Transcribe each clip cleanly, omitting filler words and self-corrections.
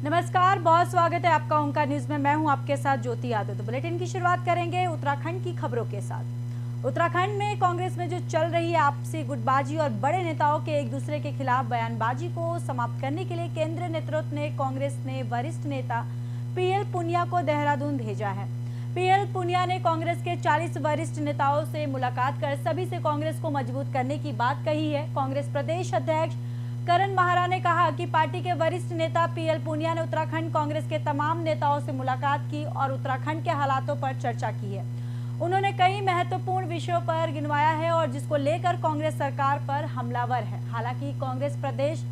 नमस्कार, बहुत स्वागत है आपका ओंकार न्यूज में। मैं हूं आपके साथ ज्योति यादव। तो बुलेटिन की शुरुआत करेंगे उत्तराखंड की खबरों के साथ। उत्तराखंड में कांग्रेस में जो चल रही है आपसी गुटबाजी और बड़े नेताओं के एक दूसरे के खिलाफ बयानबाजी को समाप्त करने के लिए केंद्रीय नेतृत्व ने कांग्रेस ने वरिष्ठ नेता पीएल पुनिया को देहरादून भेजा है। पीएल पुनिया ने कांग्रेस के 40 वरिष्ठ नेताओं से मुलाकात कर सभी से कांग्रेस को मजबूत करने की बात कही है। कांग्रेस प्रदेश अध्यक्ष करण महारा ने कहा कि पार्टी के वरिष्ठ नेता पीएल पुनिया ने उत्तराखंड कांग्रेस के तमाम नेताओं से मुलाकात की और उत्तराखंड के हालातों पर चर्चा की है। उन्होंने कई महत्वपूर्ण विषयों पर गिनवाया है और जिसको लेकर कांग्रेस सरकार पर हमलावर है। हालांकि कांग्रेस प्रदेश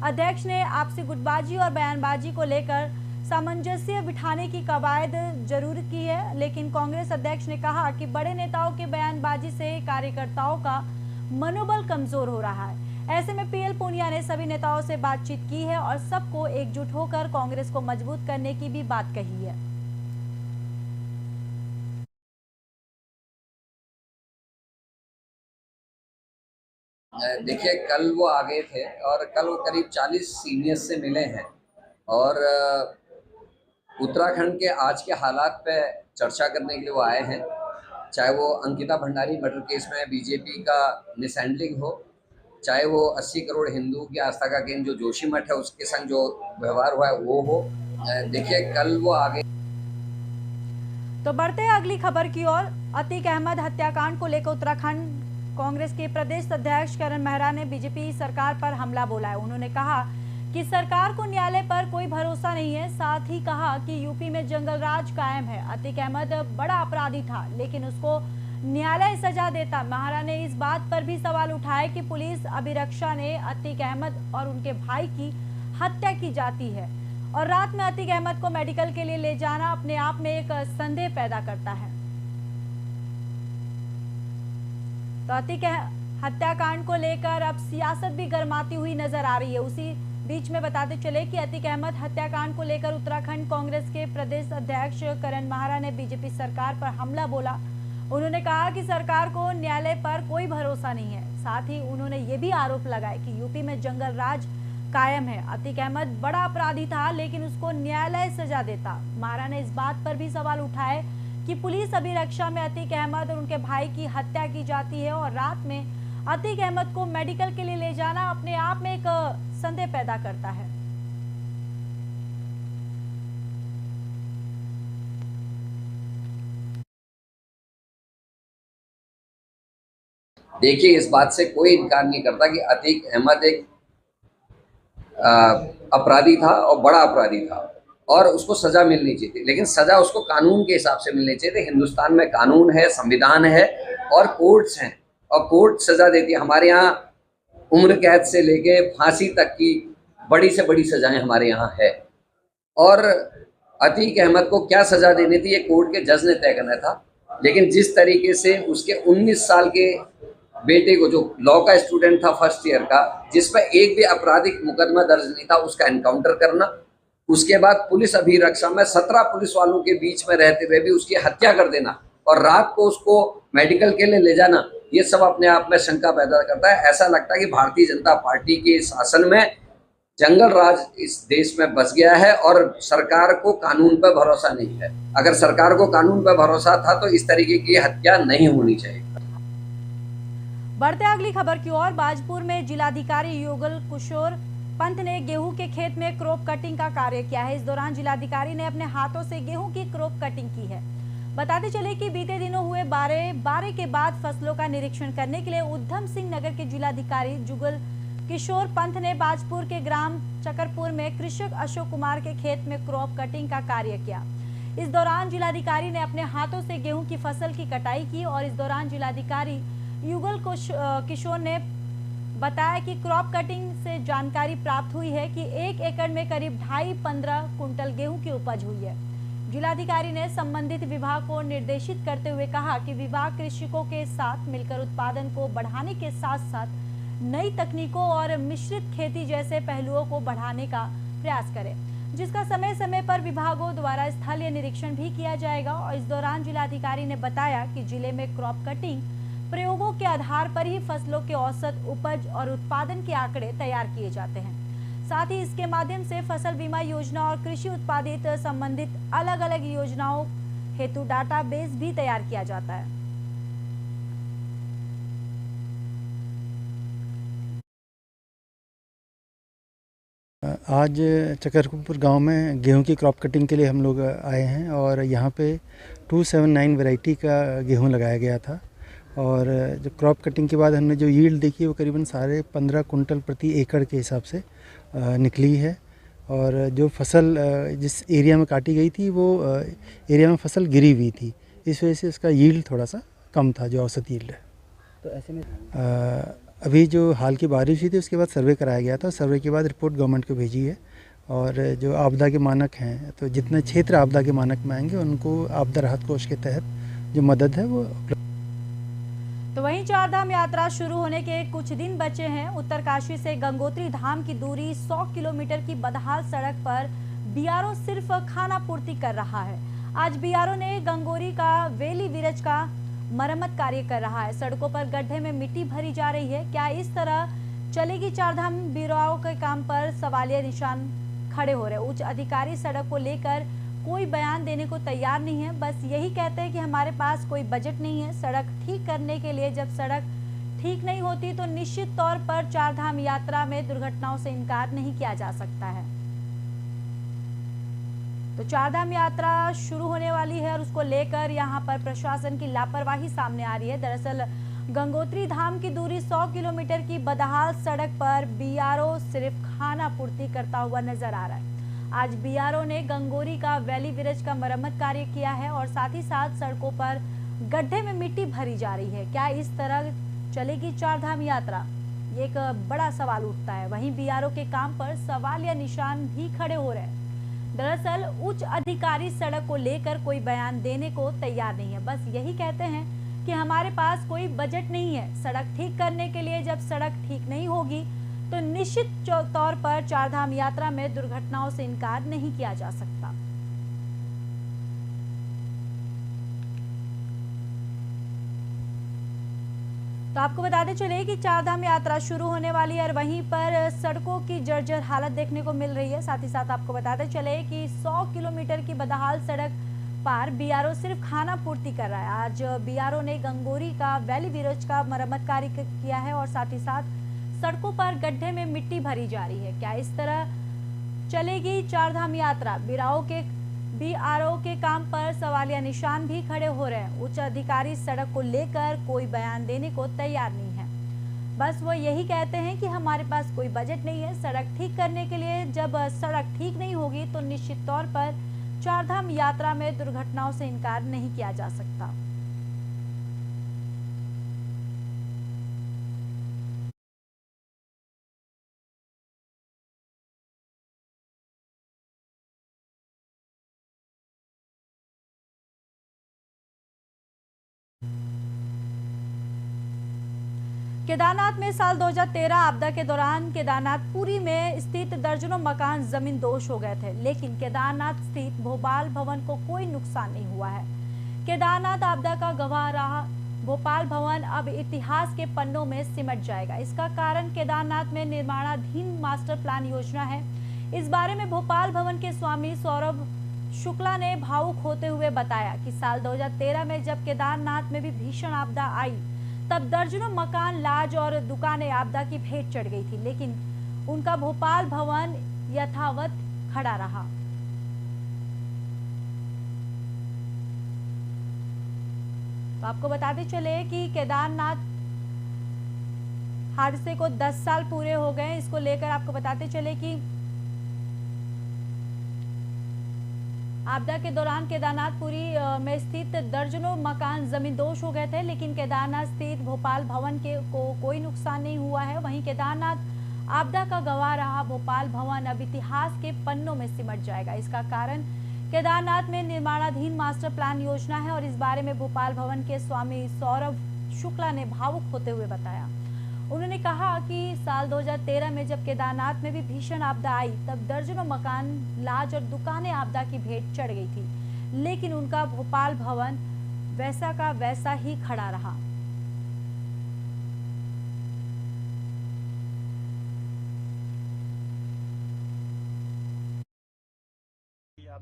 अध्यक्ष ने आपसी गुटबाजी और बयानबाजी को लेकर सामंजस्य बिठाने की कवायद जरूर की है, लेकिन कांग्रेस अध्यक्ष ने कहा कि बड़े नेताओं के बयानबाजी से कार्यकर्ताओं का मनोबल कमजोर हो रहा है। ऐसे में पीएल पुनिया ने सभी नेताओं से बातचीत की है और सबको एकजुट होकर कांग्रेस को मजबूत करने की भी बात कही है। देखिए, कल वो आ गए थे और कल वो करीब 40 सीनियर्स से मिले हैं और उत्तराखंड के आज के हालात पे चर्चा करने के लिए वो आए हैं। चाहे वो अंकिता भंडारी मर्डर केस में बीजेपी का मिसहैंडलिंग हो, चाहे वो 80 करोड़ हिंदू की आस्था का केंद्र जो जोशीमठ है उसके संग जो व्यवहार हुआ है वो हो। देखिए, कल वो आ गए। तो बढ़ते हैं अगली खबर की ओर। अतीक अहमद हत्याकांड को लेकर उत्तराखंड कांग्रेस के प्रदेश अध्यक्ष करण मेहरा ने बीजेपी सरकार पर हमला बोला है। उन्होंने कहा कि सरकार को न्यायालय पर कोई भरोसा नहीं है। साथ ही कहा कि यूपी में जंगल राज कायम है। अतीक अहमद बड़ा अपराधी था, लेकिन उसको न्यायालय सजा देता। मेहरा ने इस बात पर भी सवाल उठाए कि पुलिस अभिरक्षा ने अतीक अहमद और उनके भाई की हत्या की जाती है और रात में अतीक अहमद को मेडिकल के लिए ले जाना अपने आप में एक संदेह पैदा करता है। तो अतीक हत्याकांड को लेकर अब सियासत भी गर्माती हुई नजर आ रही है। उसी बीच में बताते चले कि अतीक अहमद हत्याकांड को लेकर उत्तराखंड कांग्रेस के प्रदेश अध्यक्ष करण महारा ने बीजेपी सरकार पर हमला बोला। उन्होंने कहा कि सरकार को न्यायालय पर कोई भरोसा नहीं है। साथ ही उन्होंने ये भी आरोप लगाए कि यूपी में जंगल राज कायम है। अतीक अहमद बड़ा अपराधी था, लेकिन उसको न्यायालय सजा देता। महारा ने इस बात पर भी सवाल उठाए कि पुलिस अभिरक्षा में अतीक अहमद और उनके भाई की हत्या की जाती है और रात में अतीक अहमद को मेडिकल के लिए ले जाना अपने आप में एक संदेह पैदा करता है। देखिए, इस बात से कोई इनकार नहीं करता कि अतीक अहमद एक अपराधी था और बड़ा अपराधी था और उसको सजा मिलनी चाहिए थी, लेकिन सजा उसको कानून के हिसाब से मिलनी चाहिए थी। हिंदुस्तान में कानून है, संविधान है और कोर्ट्स हैं और कोर्ट सजा देती है। हमारे यहाँ उम्र कैद से लेके फांसी तक की बड़ी से बड़ी सजाएं हमारे यहाँ है और अतीक अहमद को क्या सजा देनी थी ये कोर्ट के जज ने तय करना था। लेकिन जिस तरीके से उसके 19 साल के बेटे को, जो लॉ का स्टूडेंट था फर्स्ट ईयर का, जिस पर एक भी आपराधिक मुकदमा दर्ज नहीं था, उसका एनकाउंटर करना, उसके बाद पुलिस अभिरक्षा में 17 पुलिस वालों के बीच में रहते हुए भी उसकी हत्या कर देना और रात को उसको मेडिकल के लिए ले जाना, ये सब अपने आप में शंका पैदा करता है। ऐसा लगता है कि भारतीय जनता पार्टी के शासन में जंगल राज इस देश में बस गया है और सरकार को कानून पर भरोसा नहीं है। अगर सरकार को कानून पर भरोसा था तो इस तरीके की हत्या नहीं होनी चाहिए। बढ़ते अगली खबर की ओर। बाजपुर में जिलाधिकारी युगल किशोर पंत ने गेहूं के खेत में क्रॉप कटिंग का कार्य किया है। इस दौरान जिलाधिकारी ने अपने हाथों से गेहूं की क्रॉप कटिंग की है। बताते चले कि बीते दिनों हुए बारे के बाद फसलों का निरीक्षण करने के लिए उधम सिंह नगर के जिलाधिकारी जुगल किशोर पंत ने बाजपुर के ग्राम चकरपुर में कृषक अशोक कुमार के खेत में क्रॉप कटिंग का कार्य किया। इस दौरान जिलाधिकारी ने अपने हाथों से गेहूं की फसल की कटाई की और इस दौरान जिलाधिकारी युगल किशोर ने बताया कि क्रॉप कटिंग से जानकारी प्राप्त हुई है कि 1 एकड़ में करीब 2.5-15 कुंटल गेहूं की उपज हुई है। जिलाधिकारी ने संबंधित विभाग को निर्देशित करते हुए कहा कि विभाग कृषकों के साथ मिलकर उत्पादन को बढ़ाने के साथ साथ नई तकनीकों और मिश्रित खेती जैसे पहलुओं को बढ़ाने का प्रयास करे, जिसका समय समय पर विभागों द्वारा स्थलीय निरीक्षण भी किया जाएगा। और इस दौरान जिलाधिकारी ने बताया कि जिले में क्रॉप कटिंग प्रयोगों के आधार पर ही फसलों के औसत उपज और उत्पादन के आंकड़े तैयार किए जाते हैं। साथ ही इसके माध्यम से फसल बीमा योजना और कृषि उत्पादित संबंधित अलग अलग योजनाओं हेतु डाटाबेस भी तैयार किया जाता है। आज चकरपुर गांव में गेहूं की क्रॉप कटिंग के लिए हम लोग आए हैं और यहाँ पे 279 वैरायटी का गेहूं लगाया गया था। और जो क्रॉप कटिंग के बाद हमने जो यील्ड देखी वो करीबन 15.5 कुंटल प्रति एकड़ के हिसाब से निकली है। और जो फसल जिस एरिया में काटी गई थी वो एरिया में फसल गिरी हुई थी, इस वजह से उसका यील्ड थोड़ा सा कम था, जो औसत यील्ड है। तो ऐसे में अभी जो हाल की बारिश हुई थी उसके बाद सर्वे कराया गया था। सर्वे के बाद रिपोर्ट गवर्नमेंट को भेजी है और जो आपदा के मानक हैं, तो जितने क्षेत्र आपदा के मानक में आएंगे उनको आपदा राहत कोष के तहत जो मदद है वो। तो वहीं चारधाम यात्रा शुरू होने के कुछ दिन बचे हैं। उत्तरकाशी से गंगोत्री धाम की दूरी 100 किलोमीटर की बदहाल सड़क पर बीआरओ सिर्फ खाना पूर्ति कर रहा है। आज बीआरओ ने गंगोरी का वेली विरज का मरम्मत कार्य कर रहा है। सड़कों पर गड्ढे में मिट्टी भरी जा रही है। क्या इस तरह चलेगी चारधाम? बीआरओ के काम पर सवालिया निशान खड़े हो रहे। उच्च अधिकारी सड़क को लेकर कोई बयान देने को तैयार नहीं है। बस यही कहते हैं कि हमारे पास कोई बजट नहीं है सड़क ठीक करने के लिए। जब सड़क ठीक नहीं होती तो निश्चित तौर पर चारधाम यात्रा में दुर्घटनाओं से इनकार नहीं किया जा सकता है। तो चारधाम यात्रा शुरू होने वाली है और उसको लेकर यहाँ पर प्रशासन की लापरवाही सामने आ रही है। दरअसल गंगोत्री धाम की दूरी 100 किलोमीटर की बदहाल सड़क पर बीआरओ सिर्फ खाना पूर्ति करता हुआ नजर आ रहा है। आज बीआरओ ने गंगोरी का वैली विरज का मरम्मत कार्य किया है और साथ ही साथ सड़कों पर गड्ढे में मिट्टी भरी जा रही है। क्या इस तरह चलेगी चारधाम यात्रा? ये एक बड़ा सवाल उठता है। वहीं बीआरओ के काम पर सवाल या निशान भी खड़े हो रहे हैं। दरअसल उच्च अधिकारी सड़क को लेकर कोई बयान देने को तैयार नहीं है। बस यही कहते हैं कि हमारे पास कोई बजट नहीं है सड़क ठीक करने के लिए। जब सड़क ठीक नहीं होगी तो निश्चित तौर पर चारधाम यात्रा में दुर्घटनाओं से इनकार नहीं किया जा सकता। तो आपको बताते चले कि चारधाम यात्रा शुरू होने वाली है और वहीं पर सड़कों की जर्जर हालत देखने को मिल रही है। साथ ही साथ आपको बताते चले कि 100 किलोमीटर की बदहाल सड़क पर बीआरओ सिर्फ खाना पूर्ति कर रहा है। आज बीआरओ ने गंगोरी का वैली विरज का मरम्मत कार्य किया है और साथ ही साथ सड़कों पर गड्ढे में मिट्टी भरी जा रही है। क्या इस तरह चलेगी चारधाम यात्रा? बीआरओ के काम पर सवालिया निशान भी खड़े हो रहे हैं। उच्च अधिकारी सड़क को लेकर कोई बयान देने को तैयार नहीं है। बस वो यही कहते हैं कि हमारे पास कोई बजट नहीं है सड़क ठीक करने के लिए। जब सड़क ठीक नहीं होगी तो निश्चित तौर पर चारधाम यात्रा में दुर्घटनाओं से इनकार नहीं किया जा सकता। केदारनाथ में साल 2013 आपदा के दौरान केदारनाथपुरी में स्थित दर्जनों मकान जमीन दोष हो गए थे, लेकिन केदारनाथ स्थित भोपाल भवन को कोई नुकसान नहीं हुआ है। केदारनाथ आपदा का गवाह रहा भोपाल भवन अब इतिहास के पन्नों में सिमट जाएगा। इसका कारण केदारनाथ में निर्माणाधीन मास्टर प्लान योजना है। इस बारे में भोपाल भवन के स्वामी सौरभ शुक्ला ने भावुक होते हुए बताया कि साल 2013 में जब केदारनाथ में भी भीषण आपदा आई तब दर्जनों मकान, लाज और दुकानें आपदा की भेंट चढ़ गई थी, लेकिन उनका भोपाल भवन यथावत खड़ा रहा। तो आपको बताते चले कि केदारनाथ हादसे को 10 साल पूरे हो गए। इसको लेकर आपको बताते चले कि आपदा के दौरान केदारनाथपुरी में स्थित दर्जनों मकान जमींदोज हो गए थे, लेकिन केदारनाथ स्थित भोपाल भवन को कोई नुकसान नहीं हुआ है। वहीं केदारनाथ आपदा का गवाह रहा भोपाल भवन अब इतिहास के पन्नों में सिमट जाएगा। इसका कारण केदारनाथ में निर्माणाधीन मास्टर प्लान योजना है और इस बारे में भोपाल भवन के स्वामी सौरभ शुक्ला ने भावुक होते हुए बताया। उन्होंने कहा कि साल 2013 में जब केदारनाथ में भी भीषण आपदा आई तब दर्जनों मकान, लाज और दुकानें आपदा की भेंट चढ़ गई थी, लेकिन उनका भोपाल भवन वैसा का वैसा ही खड़ा रहा।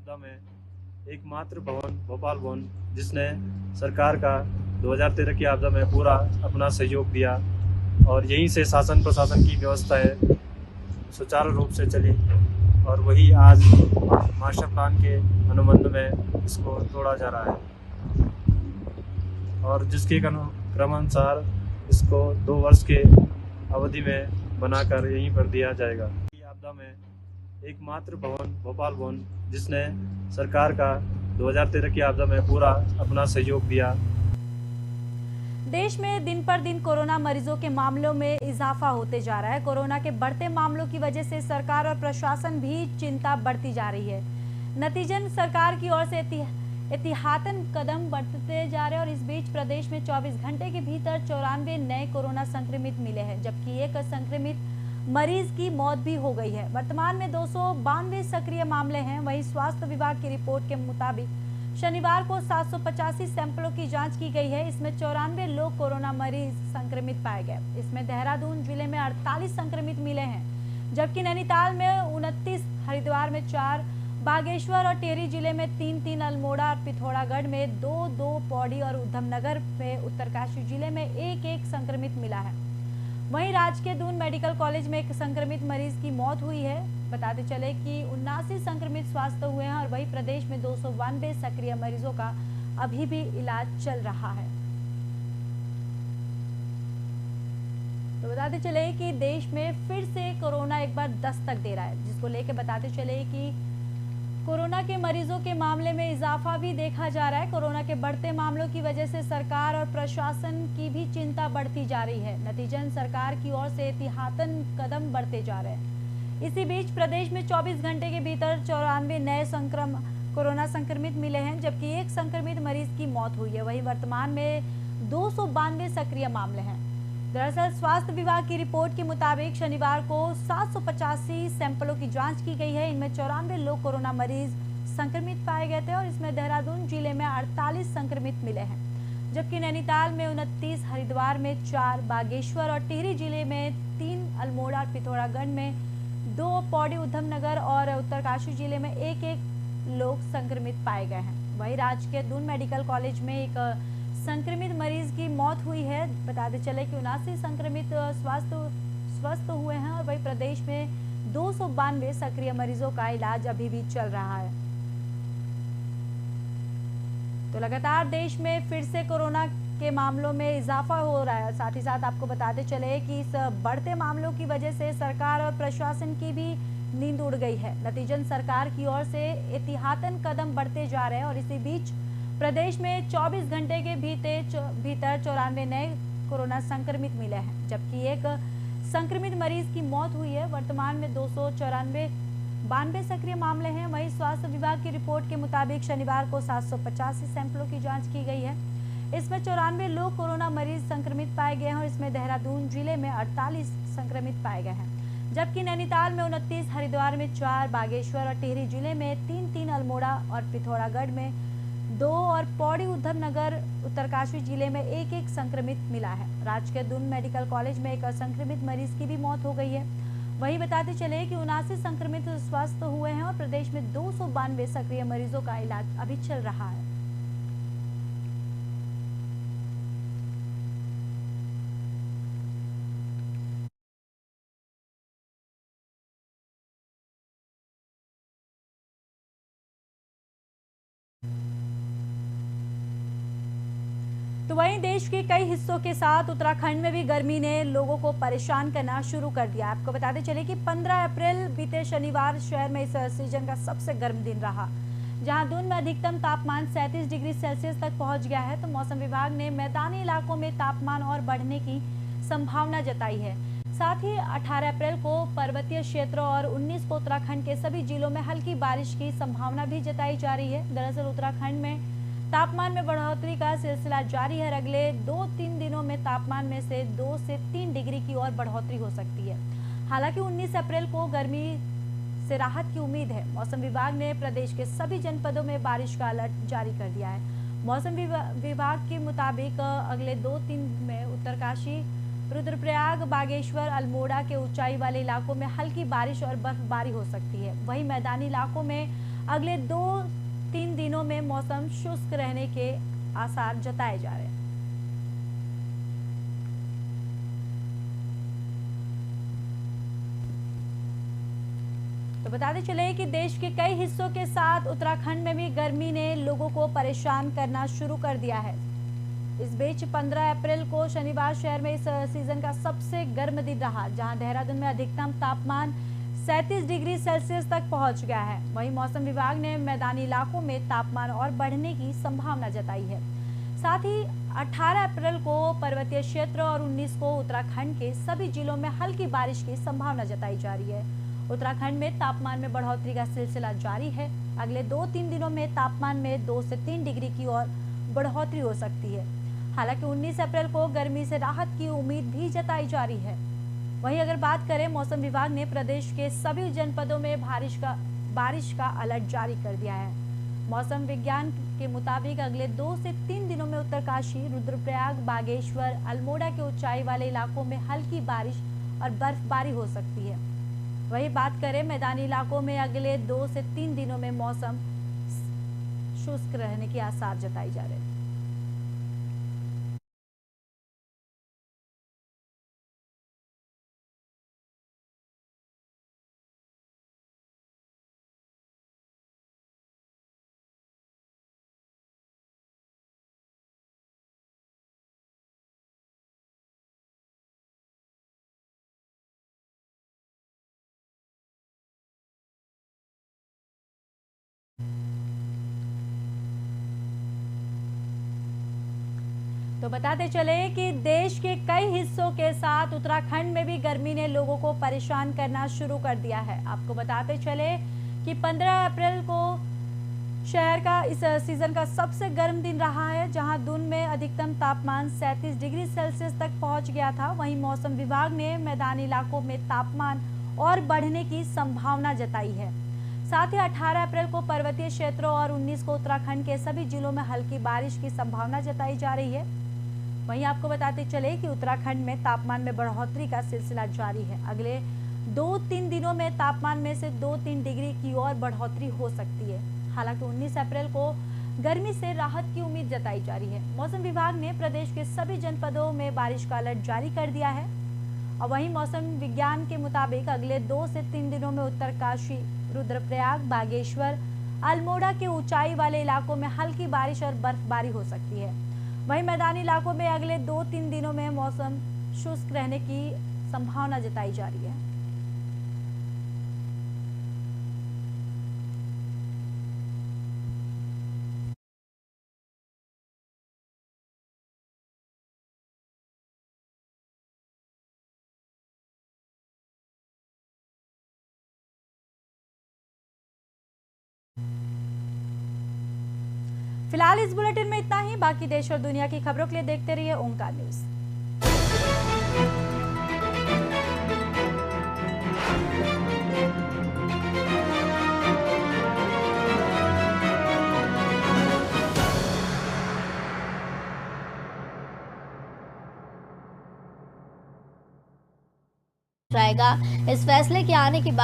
आपदा में एकमात्र भवन भोपाल भवन जिसने सरकार का 2013 की आपदा में पूरा अपना सहयोग दिया और यहीं से शासन प्रशासन की व्यवस्थाएं सुचारू रूप से चली और वही आज मास्टर प्लान के अनुबंध में इसको तोड़ा जा रहा है और जिसके क्रमानुसार इसको 2 वर्ष के अवधि में बनाकर यहीं पर दिया जाएगा। आपदा में एकमात्र भवन भोपाल भवन जिसने सरकार का 2013 की आपदा में पूरा अपना सहयोग दिया। देश में दिन पर दिन कोरोना मरीजों के मामलों में इजाफा होते जा रहा है। कोरोना के बढ़ते मामलों की वजह से सरकार और प्रशासन भी चिंता बढ़ती जा रही है। नतीजन सरकार की ओर से एहतियातन कदम बढ़ते जा रहे हैं और इस बीच प्रदेश में 24 घंटे के भीतर 94 नए कोरोना संक्रमित मिले हैं, जबकि एक संक्रमित मरीज की मौत भी हो गई है। वर्तमान में 292 सक्रिय मामले हैं। वहीं स्वास्थ्य विभाग की रिपोर्ट के मुताबिक शनिवार को 785 सैंपलों की जांच की गई है। इसमें 94 लोग कोरोना मरीज संक्रमित पाए गए। इसमें देहरादून जिले में 48 संक्रमित मिले हैं, जबकि नैनीताल में 29, हरिद्वार में 4, बागेश्वर और टिहरी जिले में 3, अल्मोड़ा और पिथौरागढ़ में 2, पौड़ी और उधमनगर में उत्तरकाशी जिले में 1 संक्रमित मिला है। वहीं राजकीय दून मेडिकल कॉलेज में एक संक्रमित मरीज की मौत हुई है। बताते चले कि 79 संक्रमित स्वस्थ हुए हैं और वहीं प्रदेश में 292 सक्रिय मरीजों का अभी भी इलाज चल रहा है। तो बताते चले कि देश में फिर से कोरोना एक बार दस्तक दे रहा है, जिसको लेकर बताते चले कि कोरोना के मरीजों के मामले में इजाफा भी देखा जा रहा है। कोरोना के बढ़ते मामलों की वजह से सरकार और प्रशासन की भी चिंता बढ़ती जा रही है। नतीजन सरकार की ओर से एहतियातन कदम बढ़ते जा रहे हैं। इसी बीच प्रदेश में 24 घंटे के भीतर 94 नए कोरोना संक्रमित मिले हैं, जबकि एक संक्रमित मरीज की मौत हुई है। वहीं वर्तमान में 292 सक्रिय मामले हैं। दरअसल स्वास्थ्य विभाग की रिपोर्ट के मुताबिक शनिवार को 785 सैंपलों की जांच की गई है। इनमें 94 लोग कोरोना मरीज संक्रमित पाए गए थे और इसमें देहरादून जिले में 48 संक्रमित मिले हैं, जबकि नैनीताल में 29, हरिद्वार में 4, बागेश्वर और टिहरी जिले में 3, अल्मोड़ा और पिथौरागढ़ में 2, पौड़ी, उधमनगर और उत्तरकाशी जिले में 1 लोग संक्रमित पाए गए हैं। वहीं राजकीय दून मेडिकल कॉलेज में एक संक्रमित मरीज की मौत हुई है। बताते चले कि 79 संक्रमित स्वस्थ हुए हैं और वहीं प्रदेश में 292 सक्रिय मरीजों का इलाज अभी भी चल रहा है। तो लगातार देश में फिर से कोरोना के मामलों में इजाफा हो रहा है। साथ ही साथ आपको बताते चले कि इस बढ़ते मामलों की वजह से सरकार और प्रशासन की भी नींद उड़ गई है। नतीजन सरकार की ओर से एहतियातन कदम बढ़ते जा रहे हैं और इसी बीच प्रदेश में 24 घंटे के भीतर 94 नए कोरोना संक्रमित मिले हैं, जबकि एक संक्रमित मरीज की मौत हुई है। वर्तमान में 292 सक्रिय मामले हैं। वहीं स्वास्थ्य विभाग की रिपोर्ट के मुताबिक शनिवार को 785 सैंपलों की जांच की गई है। इसमें 94 लोग कोरोना मरीज संक्रमित पाए गए हैं और इसमें देहरादून जिले में 48 संक्रमित पाए गए हैं, जबकि नैनीताल में 29, हरिद्वार में 4, बागेश्वर और टिहरी जिले में 3, अल्मोड़ा और पिथौरागढ़ में 2 और पौड़ी, उधमनगर, उत्तरकाशी जिले में 1 संक्रमित मिला है। राजकीय दून मेडिकल कॉलेज में एक संक्रमित मरीज की भी मौत हो गई है। वहीं बताते चले कि 79 संक्रमित स्वस्थ हुए हैं और प्रदेश में 292 सक्रिय मरीजों का इलाज अभी चल रहा है। तो वहीं देश के कई हिस्सों के साथ उत्तराखंड में भी गर्मी ने लोगों को परेशान करना शुरू कर दिया। आपको बताते चले कि 15 अप्रैल बीते शनिवार शहर में इस सीजन का सबसे गर्म दिन रहा, जहां दून में अधिकतम तापमान 37 डिग्री सेल्सियस तक पहुंच गया है। तो मौसम विभाग ने मैदानी इलाकों में तापमान और बढ़ने की संभावना जताई है। साथ ही 18 अप्रैल को पर्वतीय क्षेत्रों और 19 को उत्तराखंड के सभी जिलों में हल्की बारिश की संभावना भी जताई जा रही है। दरअसल उत्तराखंड में तापमान में बढ़ोतरी का सिलसिला जारी है। अगले 2-3 दिनों में तापमान में से 2 से 3 डिग्री की और बढ़ोतरी हो सकती है। हालांकि 19 अप्रैल को गर्मी से राहत की उम्मीद है। मौसम विभाग ने प्रदेश के सभी जनपदों में बारिश का अलर्ट जारी कर दिया है। मौसम विभाग के मुताबिक अगले 2-3 दिन में उत्तरकाशी, रुद्रप्रयाग, बागेश्वर, अल्मोड़ा के ऊंचाई वाले इलाकों में हल्की बारिश और बर्फबारी हो सकती है। वहीं मैदानी इलाकों में अगले 2-3 दिनों में मौसम शुष्क रहने के आसार जताए जा रहे हैं। तो बताते चले कि देश के कई हिस्सों के साथ उत्तराखंड में भी गर्मी ने लोगों को परेशान करना शुरू कर दिया है। इस बीच 15 अप्रैल को शनिवार शहर में इस सीजन का सबसे गर्म दिन रहा, जहां देहरादून में अधिकतम तापमान 37 डिग्री सेल्सियस तक पहुंच गया है। वहीं मौसम विभाग ने मैदानी इलाकों में तापमान और बढ़ने की संभावना जताई है। साथ ही 18 अप्रैल को पर्वतीय क्षेत्र और 19 को उत्तराखंड के सभी जिलों में हल्की बारिश की संभावना जताई जा रही है। उत्तराखंड में तापमान में बढ़ोतरी का सिलसिला जारी है। अगले 2-3 दिनों में तापमान में 2 से 3 डिग्री की ओर बढ़ोतरी हो सकती है। हालांकि 19 अप्रैल को गर्मी से राहत की उम्मीद भी जताई जा रही है। वहीं अगर बात करें, मौसम विभाग ने प्रदेश के सभी जनपदों में बारिश का अलर्ट जारी कर दिया है। मौसम विज्ञान के मुताबिक अगले 2 से 3 दिनों में उत्तरकाशी, रुद्रप्रयाग, बागेश्वर, अल्मोड़ा के ऊंचाई वाले इलाकों में हल्की बारिश और बर्फबारी हो सकती है। वही बात करें मैदानी इलाकों में, अगले 2 से 3 दिनों में मौसम शुष्क रहने के आसार जताए जा रहे हैं। तो बताते चले कि देश के कई हिस्सों के साथ उत्तराखंड में भी गर्मी ने लोगों को परेशान करना शुरू कर दिया है। आपको बताते चले कि 15 अप्रैल को शहर का इस सीजन का सबसे गर्म दिन रहा है, जहां दून में अधिकतम तापमान 37 डिग्री सेल्सियस तक पहुंच गया था। वहीं मौसम विभाग ने मैदानी इलाकों में तापमान और बढ़ने की संभावना जताई है। साथ ही 18 अप्रैल को पर्वतीय क्षेत्रों और 19 को उत्तराखंड के सभी जिलों में हल्की बारिश की संभावना जताई जा रही है। वहीं आपको बताते चले कि उत्तराखंड में तापमान में बढ़ोतरी का सिलसिला जारी है। अगले 2-3 दिनों में तापमान में से 2-3 डिग्री की ओर बढ़ोतरी हो सकती है। हालांकि 19 अप्रैल को गर्मी से राहत की उम्मीद जताई जा रही है। मौसम विभाग ने प्रदेश के सभी जनपदों में बारिश का अलर्ट जारी कर दिया है। और वहीं मौसम विज्ञान के मुताबिक अगले 2 से 3 दिनों में उत्तरकाशी, रुद्रप्रयाग, बागेश्वर, अल्मोड़ा के ऊंचाई वाले इलाकों में हल्की बारिश और बर्फबारी हो सकती है। वहीं मैदानी इलाकों में अगले 2-3 दिनों में मौसम शुष्क रहने की संभावना जताई जा रही है। फिलहाल इस बुलेटिन में इतना ही। बाकी देश और दुनिया की खबरों के लिए देखते रहिए ओंकार न्यूज। जाएगा। इस फैसले के आने के बाद